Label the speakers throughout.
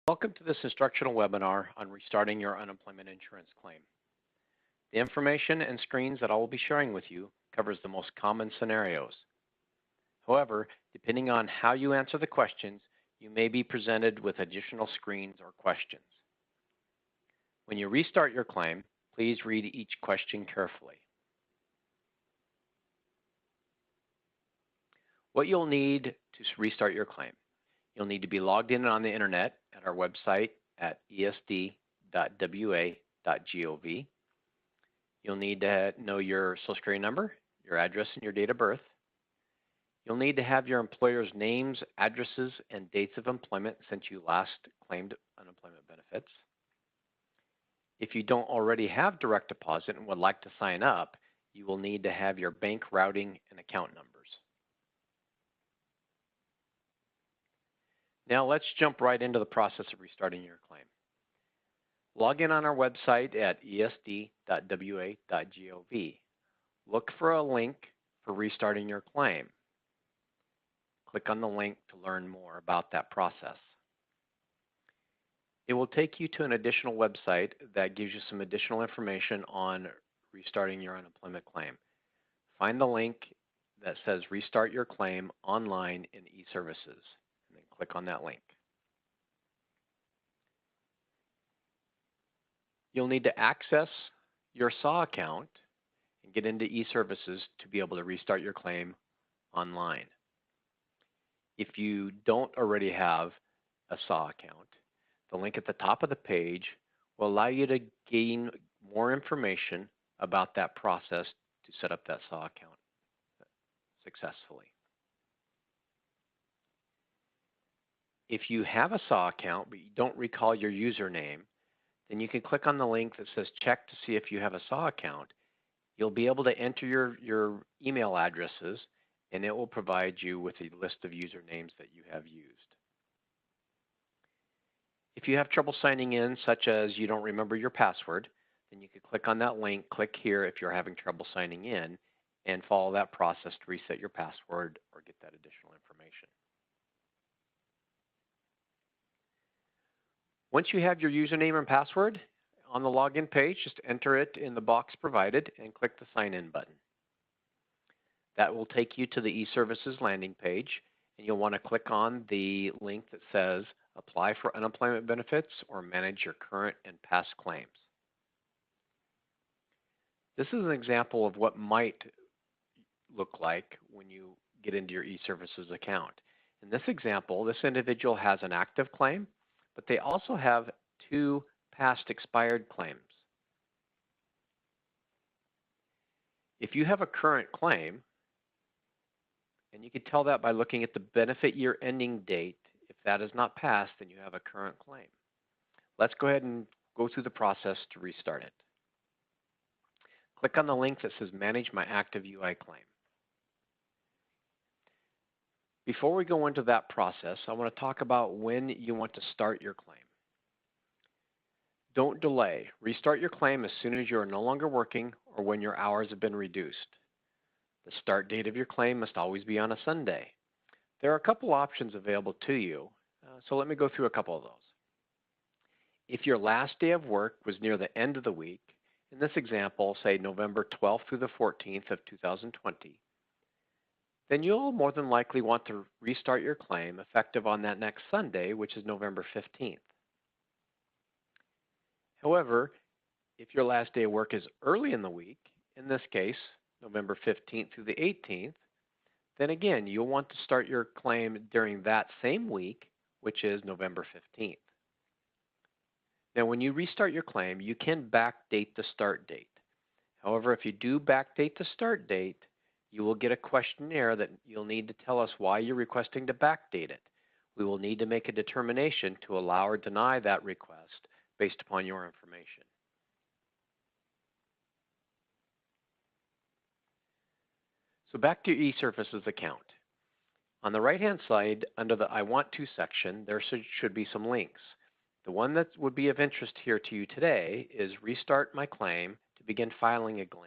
Speaker 1: Welcome to this instructional webinar on restarting your unemployment insurance claim. The information and screens that I will be sharing with you covers the most common scenarios. However, depending on how you answer the questions, you may be presented with additional screens or questions. When you restart your claim, please read each question carefully. What you'll need to restart your claim. You'll need to be logged in on the internet at our website at esd.wa.gov. You'll need to know your social security number, your address, and your date of birth. You'll need to have your employer's names, addresses, and dates of employment since you last claimed unemployment benefits. If you don't already have direct deposit and would like to sign up, you will need to have your bank routing and account numbers. Now let's jump right into the process of restarting your claim. Log in on our website at esd.wa.gov. Look for a link for restarting your claim. Click on the link to learn more about that process. It will take you to an additional website that gives you some additional information on restarting your unemployment claim. Find the link that says Restart Your Claim online in eServices, and then click on that link. You'll need to access your SAW account and get into eServices to be able to restart your claim online. If you don't already have a SAW account, the link at the top of the page will allow you to gain more information about that process to set up that SAW account successfully. If you have a SAW account but you don't recall your username, then you can click on the link that says check to see if you have a SAW account. You'll be able to enter your email addresses, and it will provide you with a list of usernames that you have used. If you have trouble signing in, such as you don't remember your password, then you can click on that link, click here if you're having trouble signing in, and follow that process to reset your password or get that additional information. Once you have your username and password on the login page, just enter it in the box provided and click the Sign In button. That will take you to the eServices landing page, and you'll want to click on the link that says Apply for Unemployment Benefits or Manage Your Current and Past Claims. This is an example of what might look like when you get into your eServices account. In this example, this individual has an active claim, but they also have 2 past expired claims. If you have a current claim, and you can tell that by looking at the benefit year ending date, if that is not passed, then you have a current claim. Let's go ahead and go through the process to restart it. Click on the link that says Manage My Active UI Claim. Before we go into that process, I want to talk about when you want to start your claim. Don't delay. Restart your claim as soon as you are no longer working or when your hours have been reduced. The start date of your claim must always be on a Sunday. There are a couple options available to you, so let me go through a couple of those. If your last day of work was near the end of the week, in this example, say November 12th through the 14th of 2020, then you'll more than likely want to restart your claim effective on that next Sunday, which is November 15th. However, if your last day of work is early in the week, in this case, November 15th through the 18th, then again, you'll want to start your claim during that same week, which is November 15th. Now, when you restart your claim, you can backdate the start date. However, if you do backdate the start date, you will get a questionnaire that you'll need to tell us why you're requesting to backdate it. We will need to make a determination to allow or deny that request based upon your information. So back to your eServices account. On the right-hand side, under the I Want To section, there should be some links. The one that would be of interest here to you today is Restart My Claim to begin filing again.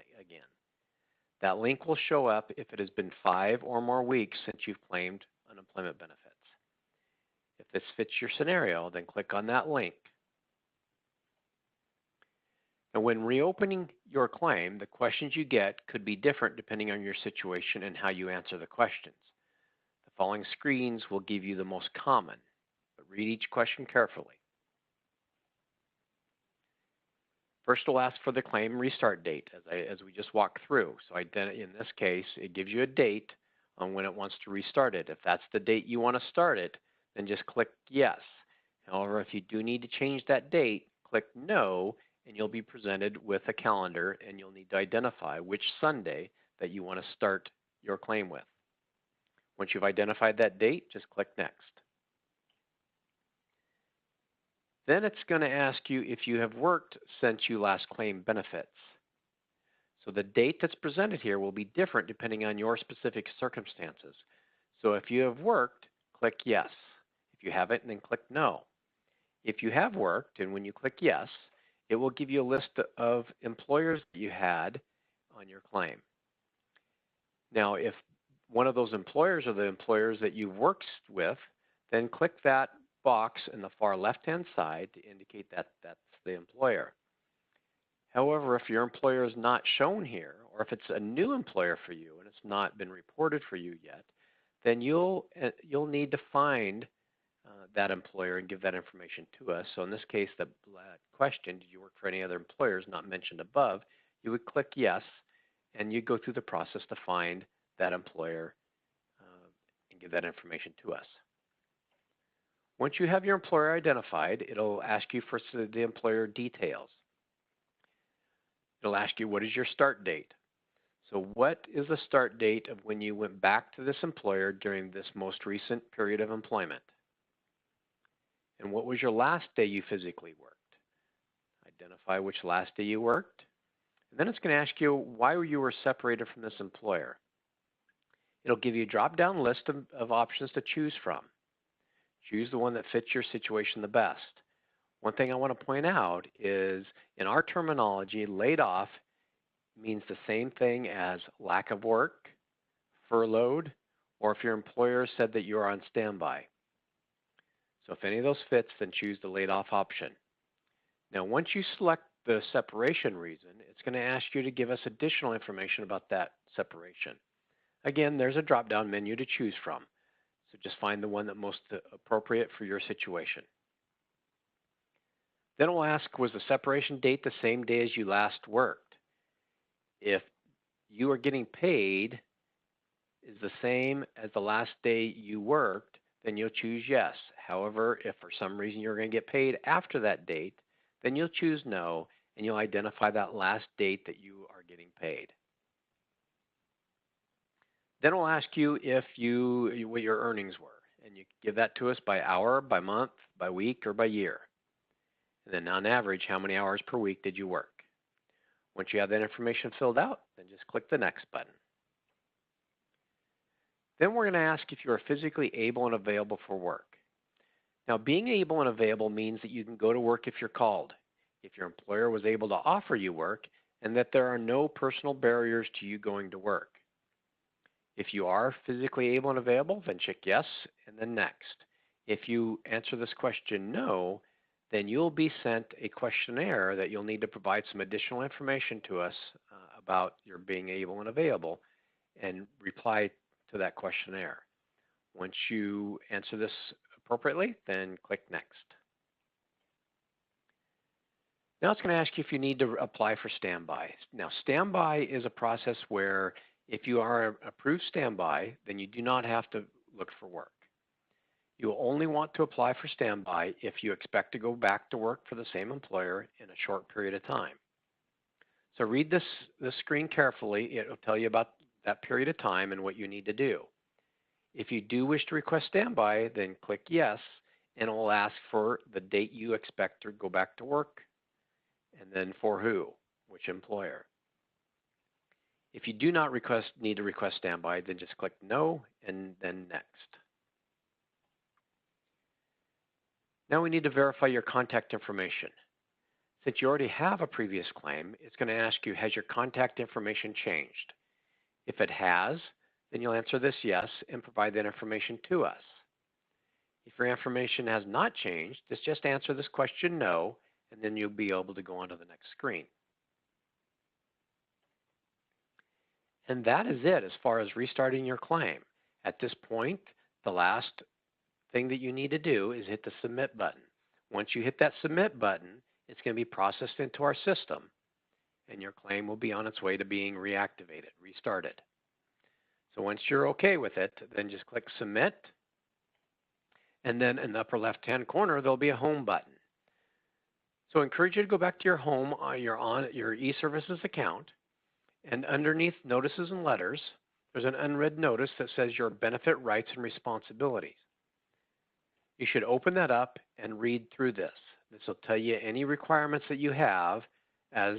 Speaker 1: That link will show up if it has been 5 or more weeks since you've claimed unemployment benefits. If If this fits your scenario, then click on that link. And when reopening your claim, the questions you get could be different depending on your situation and how you answer the questions. The following screens will give you the most common, but read each question carefully. First, we'll ask for the claim restart date, as we just walked through. So in this case, it gives you a date on when it wants to restart it. If that's the date you want to start it, then just click yes. However, if you do need to change that date, click no, and you'll be presented with a calendar, and you'll need to identify which Sunday that you want to start your claim with. Once you've identified that date, just click next. Then it's going to ask you if you have worked since you last claimed benefits. So the date that's presented here will be different depending on your specific circumstances. So if you have worked, click yes. If you haven't, then click no. If you have worked, and when you click yes, it will give you a list of employers that you had on your claim. Now, if one of those employers are the employers that you've worked with, then click that box in the far left-hand side to indicate that that's the employer. However, if your employer is not shown here, or if it's a new employer for you and it's not been reported for you yet, then you'll need to find that employer and give that information to us. So in this case, the question, did you work for any other employers not mentioned above, you would click yes, and you go through the process to find that employer and give that information to us. Once you have your employer identified, it'll ask you for the employer details. It'll ask you, what is your start date? So what is the start date of when you went back to this employer during this most recent period of employment? And what was your last day you physically worked? Identify which last day you worked. And then it's going to ask you why you were separated from this employer. It'll give you a drop-down list of options to choose from. Choose the one that fits your situation the best. One thing I want to point out is in our terminology, laid off means the same thing as lack of work, furloughed, or if your employer said that you're on standby. So if any of those fits, then choose the laid off option. Now, once you select the separation reason, it's going to ask you to give us additional information about that separation. Again, there's a drop-down menu to choose from. So just find the one that's most appropriate for your situation. Then we'll ask, was the separation date the same day as you last worked? If you are getting paid is the same as the last day you worked, then you'll choose yes. However, if for some reason you're going to get paid after that date, then you'll choose no, and you'll identify that last date that you are getting paid. Then we'll ask you what your earnings were, and you give that to us by hour, by month, by week, or by year. And then on average, how many hours per week did you work? Once you have that information filled out, then just click the next button. Then we're going to ask if you are physically able and available for work. Now, being able and available means that you can go to work if you're called, if your employer was able to offer you work, and that there are no personal barriers to you going to work. If you are physically able and available, then check yes and then next. If you answer this question no, then you'll be sent a questionnaire that you'll need to provide some additional information to us about your being able and available and reply to that questionnaire. Once you answer this appropriately, then click next. Now it's going to ask you if you need to apply for standby. Now, standby is a process where if you are approved standby, then you do not have to look for work. You will only want to apply for standby if you expect to go back to work for the same employer in a short period of time. So read this screen carefully. It will tell you about that period of time and what you need to do. If you do wish to request standby, then click yes, and it will ask for the date you expect to go back to work, and then for who, which employer. If you do not need to request standby, then just click no and then next. Now we need to verify your contact information. Since you already have a previous claim, it's going to ask you, has your contact information changed? If it has, then you'll answer this yes and provide that information to us. If your information has not changed, just answer this question no, and then you'll be able to go on to the next screen. And that is it as far as restarting your claim. At this point, the last thing that you need to do is hit the submit button. Once you hit that submit button, it's going to be processed into our system, and your claim will be on its way to being reactivated, restarted. So once you're okay with it, then just click submit, and then in the upper left-hand corner, there'll be a home button. So I encourage you to go back to your home, your eServices account, and underneath notices and letters, there's an unread notice that says your benefit rights and responsibilities. You should open that up and read through this. This will tell you any requirements that you have as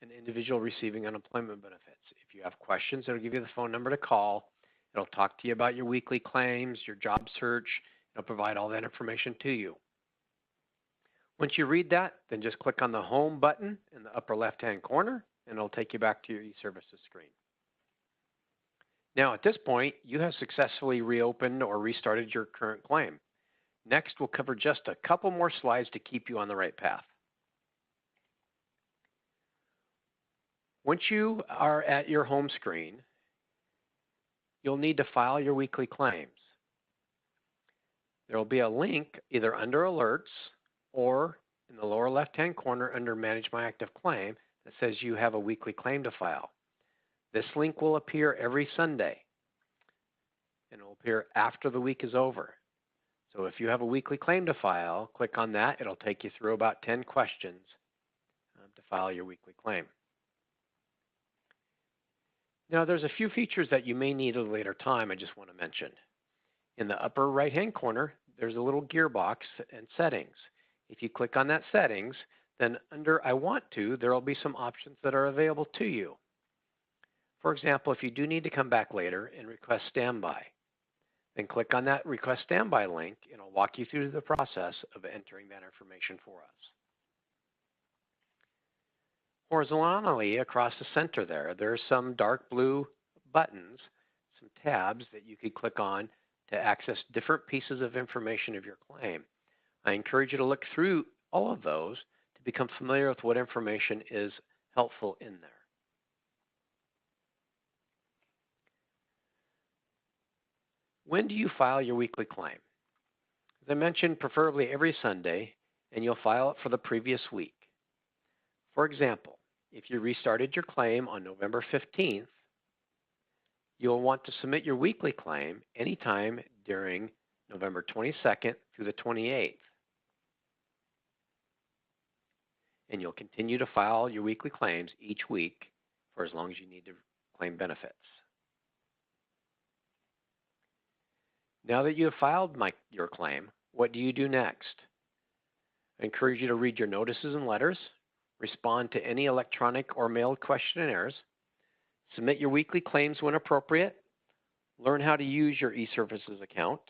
Speaker 1: an individual receiving unemployment benefits. If you have questions, it'll give you the phone number to call. It'll talk to you about your weekly claims, your job search. It'll provide all that information to you. Once you read that, then just click on the home button in the upper left-hand corner, and it'll take you back to your eServices screen. Now, at this point, you have successfully reopened or restarted your current claim. Next, we'll cover just a couple more slides to keep you on the right path. Once you are at your home screen, you'll need to file your weekly claims. There will be a link either under Alerts or in the lower left-hand corner under Manage My Active Claim that says you have a weekly claim to file. This link will appear every Sunday, and it will appear after the week is over. So if you have a weekly claim to file, click on that. It'll take you through about 10 questions to file your weekly claim. Now, there's a few features that you may need at a later time I just want to mention. In the upper right-hand corner, there's a little gearbox and settings. If you click on that settings, then under I want to, there will be some options that are available to you. For example, if you do need to come back later and request standby, then click on that Request Standby link, and it'll walk you through the process of entering that information for us. Horizontally across the center there are some dark blue buttons, some tabs that you could click on to access different pieces of information of your claim. I encourage you to look through all of those to become familiar with what information is helpful in there. When do you file your weekly claim? As I mentioned, preferably every Sunday, and you'll file it for the previous week. For example, if you restarted your claim on November 15th, you'll want to submit your weekly claim anytime during November 22nd through the 28th. And you'll continue to file your weekly claims each week for as long as you need to claim benefits. Now that you have filed your claim, what do you do next? I encourage you to read your notices and letters, respond to any electronic or mailed questionnaires, submit your weekly claims when appropriate, learn how to use your eServices account,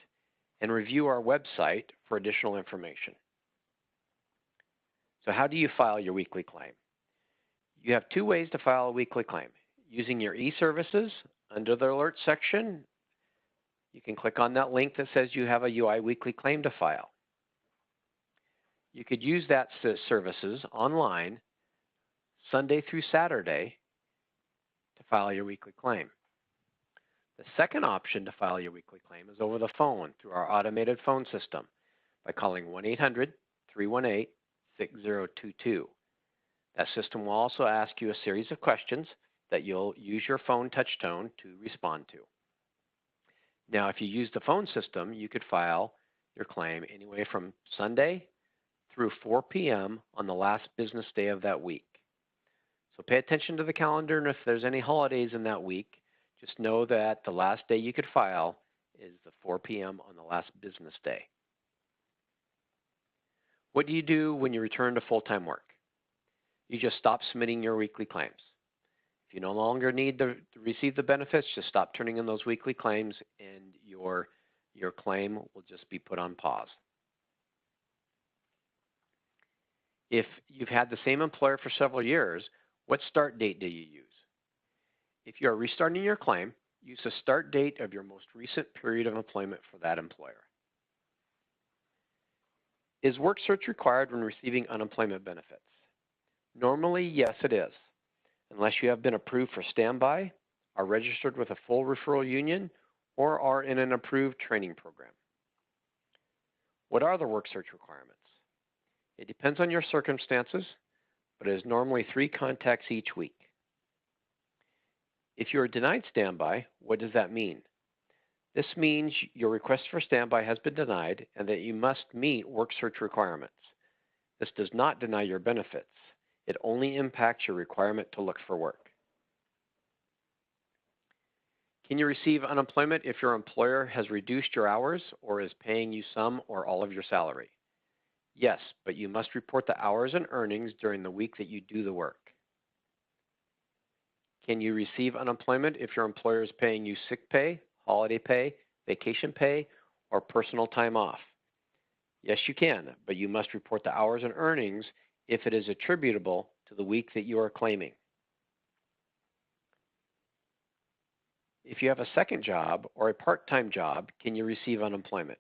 Speaker 1: and review our website for additional information. So how do you file your weekly claim? You have two ways to file a weekly claim. Using your eServices, under the Alert section, you can click on that link that says you have a UI weekly claim to file. You could use that services online Sunday through Saturday to file your weekly claim. The second option to file your weekly claim is over the phone through our automated phone system by calling 1-800-318-6022. That system will also ask you a series of questions that you'll use your phone touch tone to respond to. Now, if you use the phone system, you could file your claim anywhere from Sunday through 4 p.m. on the last business day of that week. So pay attention to the calendar, and if there's any holidays in that week, just know that the last day you could file is the 4 p.m. on the last business day. What do you do when you return to full-time work? You just stop submitting your weekly claims. If you no longer need to receive the benefits, just stop turning in those weekly claims, and your claim will just be put on pause. If you've had the same employer for several years, what start date do you use? If you are restarting your claim, use the start date of your most recent period of employment for that employer. Is work search required when receiving unemployment benefits? Normally, yes, it is, unless you have been approved for standby, are registered with a full referral union, or are in an approved training program. What are the work search requirements? It depends on your circumstances, but it is normally 3 contacts each week. If you are denied standby, what does that mean? This means your request for standby has been denied and that you must meet work search requirements. This does not deny your benefits. It only impacts your requirement to look for work. Can you receive unemployment if your employer has reduced your hours or is paying you some or all of your salary? Yes, but you must report the hours and earnings during the week that you do the work. Can you receive unemployment if your employer is paying you sick pay, holiday pay, vacation pay, or personal time off? Yes, you can, but you must report the hours and earnings if it is attributable to the week that you are claiming. If you have a second job or a part-time job, can you receive unemployment?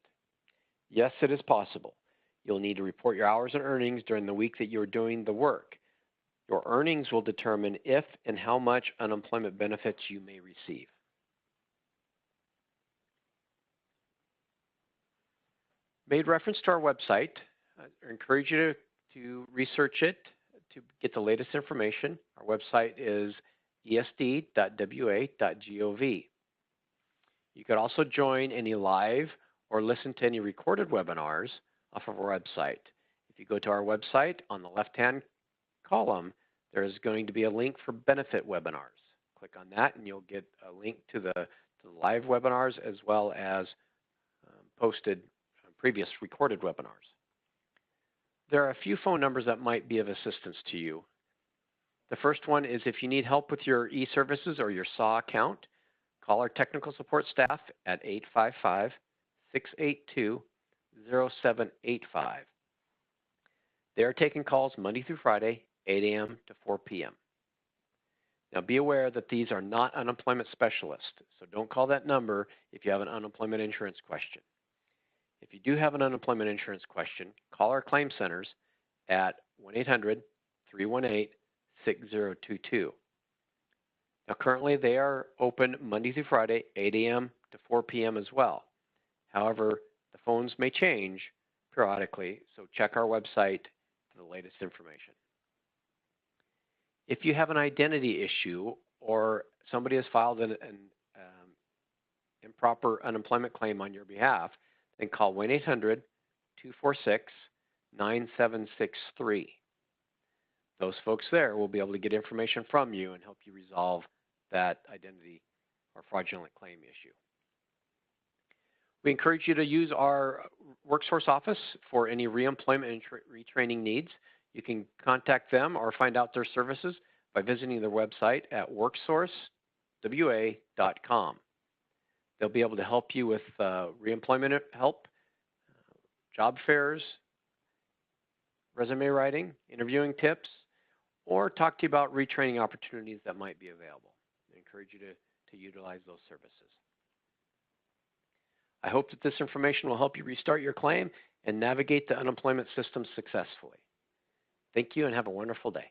Speaker 1: Yes, it is possible. You'll need to report your hours and earnings during the week that you're doing the work. Your earnings will determine if and how much unemployment benefits you may receive. Made reference to our website. I encourage you to research it to get the latest information. Our website is esd.wa.gov. You could also join any live or listen to any recorded webinars off of our website. If you go to our website, on the left-hand column, there is going to be a link for benefit webinars. Click on that and you'll get a link to the live webinars as well as posted previous recorded webinars. There are a few phone numbers that might be of assistance to you. The first one is if you need help with your eServices or your SAW account, call our technical support staff at 855-682-0785. They are taking calls Monday through Friday, 8 a.m. to 4 p.m. Now be aware that these are not unemployment specialists, so don't call that number if you have an unemployment insurance question. If you do have an unemployment insurance question, call our claim centers at 1-800-318-6022. Now currently they are open Monday through Friday, 8 a.m. to 4 p.m. as well. However, the phones may change periodically, so check our website for the latest information. If you have an identity issue or somebody has filed an improper unemployment claim on your behalf, then call 1-800-246-9763. Those folks there will be able to get information from you and help you resolve that identity or fraudulent claim issue. We encourage you to use our WorkSource office for any reemployment and retraining needs. You can contact them or find out their services by visiting their website at worksourcewa.com. They'll be able to help you with reemployment help, job fairs, resume writing, interviewing tips, or talk to you about retraining opportunities that might be available. I encourage you to utilize those services. I hope that this information will help you restart your claim and navigate the unemployment system successfully. Thank you and have a wonderful day.